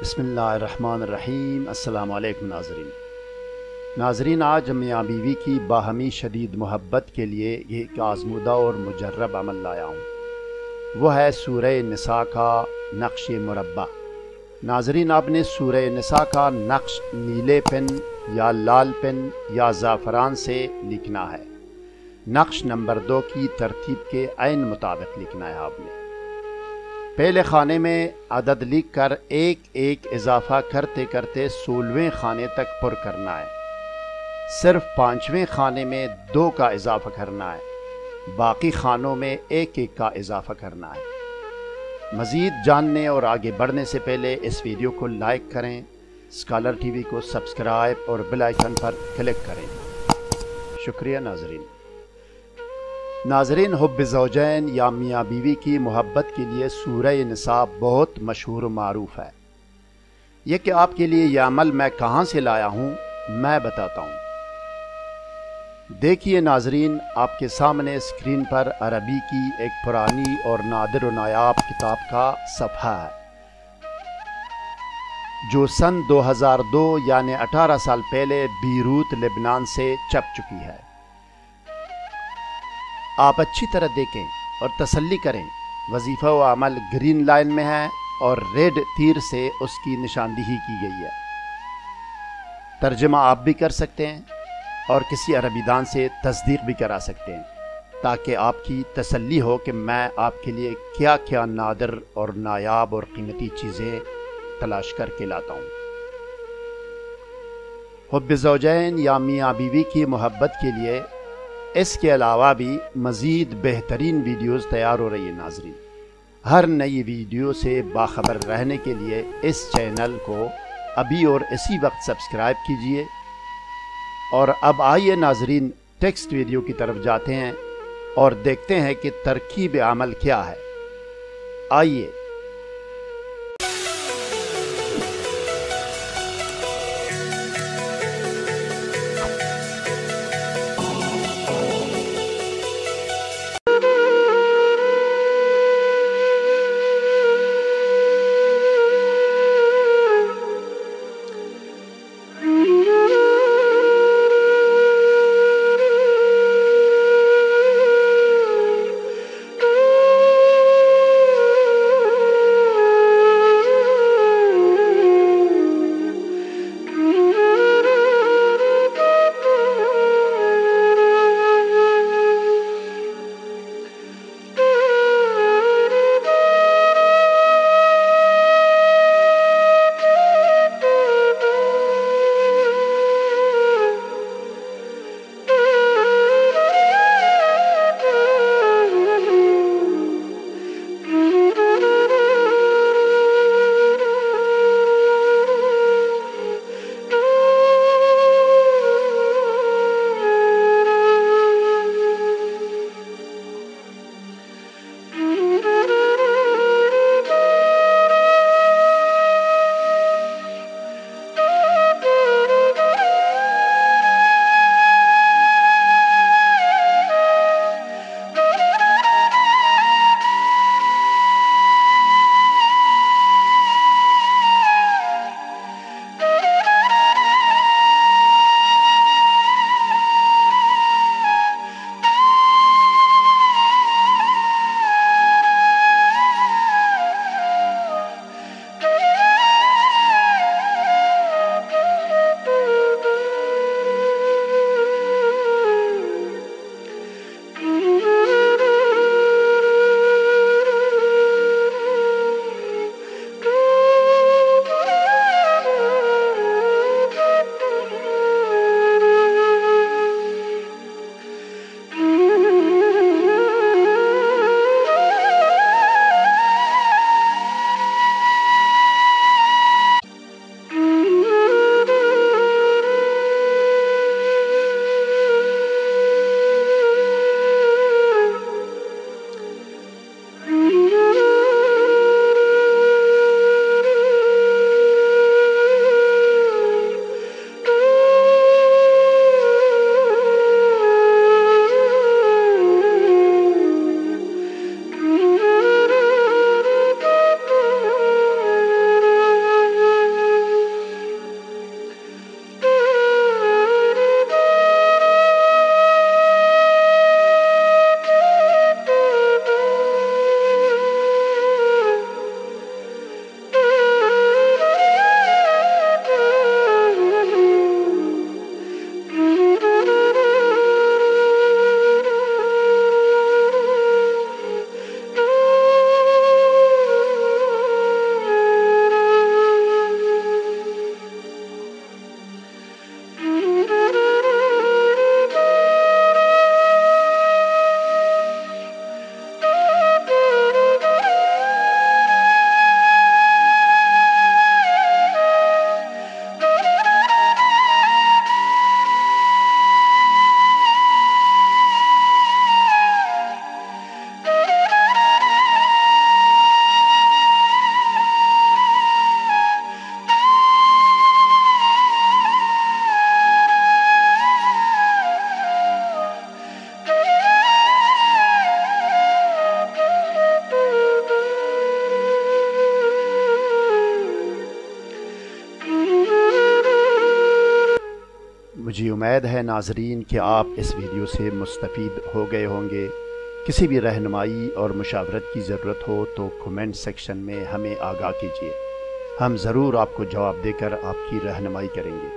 बिस्मिल्लाहिर्रहमानिर्रहीम। अस्सलाम वालेकुम नाज़रीन, आज हम मियाँ बीवी की बाहमी शदीद मोहब्बत के लिए एक आज़मूदा और मुजर्रब अमल लाया हूँ। वो है सूरह निसा का नक्श मुरब्बा। नाज़रीन, आपने सूरह निसा का नक्श नीले पेन या लाल पेन या ज़ाफ़रान से लिखना है। नक्श नंबर 2 की तरतीब के ऐन मुताबिक लिखना है। आपने पहले खाने में अदद लिख कर एक एक इजाफा करते करते 16वें खाने तक पुर करना है। सिर्फ 5वें खाने में 2 का इजाफा करना है। बाकी खानों में एक एक का इजाफा करना है। मज़ीद जानने और आगे बढ़ने से पहले इस वीडियो को लाइक करें, स्कॉलर टीवी को सब्सक्राइब और बेल आइकन पर क्लिक करें। शुक्रिया नाज़रीन, हुब्ब ज़ौजैन या मियाँ बीवी की मोहब्बत के लिए सूरह निसा बहुत मशहूर मारूफ है। ये कि आपके लिए यह अमल मैं कहाँ से लाया हूँ, मैं बताता हूँ। देखिए नाज़रीन, आपके सामने स्क्रीन पर अरबी की एक पुरानी और नादिर व नायाब किताब का सफ़हा है, जो सन 2002 यानी 18 साल पहले बीरूत लेबनान से छप चुकी है। आप अच्छी तरह देखें और तसल्ली करें। वजीफ़ा व अमल ग्रीन लाइन में है और रेड तीर से उसकी निशानदेही की गई है। तर्जुमा आप भी कर सकते हैं और किसी अरबीदान से तस्दीक भी करा सकते हैं, ताकि आपकी तसल्ली हो कि मैं आपके लिए क्या क्या नादिर और नायाब और कीमती चीज़ें तलाश करके लाता हूँ। हुब्ब ज़ौजैन या मियाँ बीवी की मोहब्बत के लिए इसके अलावा भी मज़ीद बेहतरीन वीडियोज़ तैयार हो रही है। नाज़रीन, हर नई वीडियो से बाखबर रहने के लिए इस चैनल को अभी और इसी वक्त सब्सक्राइब कीजिए। और अब आइए नाज़रीन, टेक्स्ट वीडियो की तरफ जाते हैं और देखते हैं कि तरकीब अमल क्या है। आइए। مجھے امید ہے ناظرین کہ آپ اس ویڈیو سے مستفید ہو گئے ہوں گے۔ کسی بھی رہنمائی اور مشاورت کی ضرورت ہو تو کمنٹ سیکشن میں ہمیں آگاہ کیجیے، ہم ضرور آپ کو جواب دے کر آپ کی رہنمائی کریں گے۔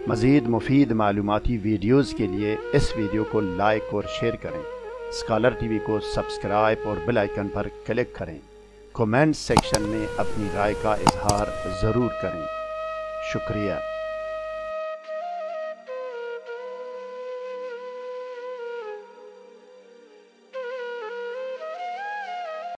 مزید مفید معلوماتی ویڈیوز کے لیے اس ویڈیو کو لائک اور شیئر کریں، اسکالر ٹی وی کو سبسکرائب اور بیل آئیکن پر کلک کریں۔ کمنٹ سیکشن میں اپنی رائے کا اظہار ضرور کریں۔ شکریہ۔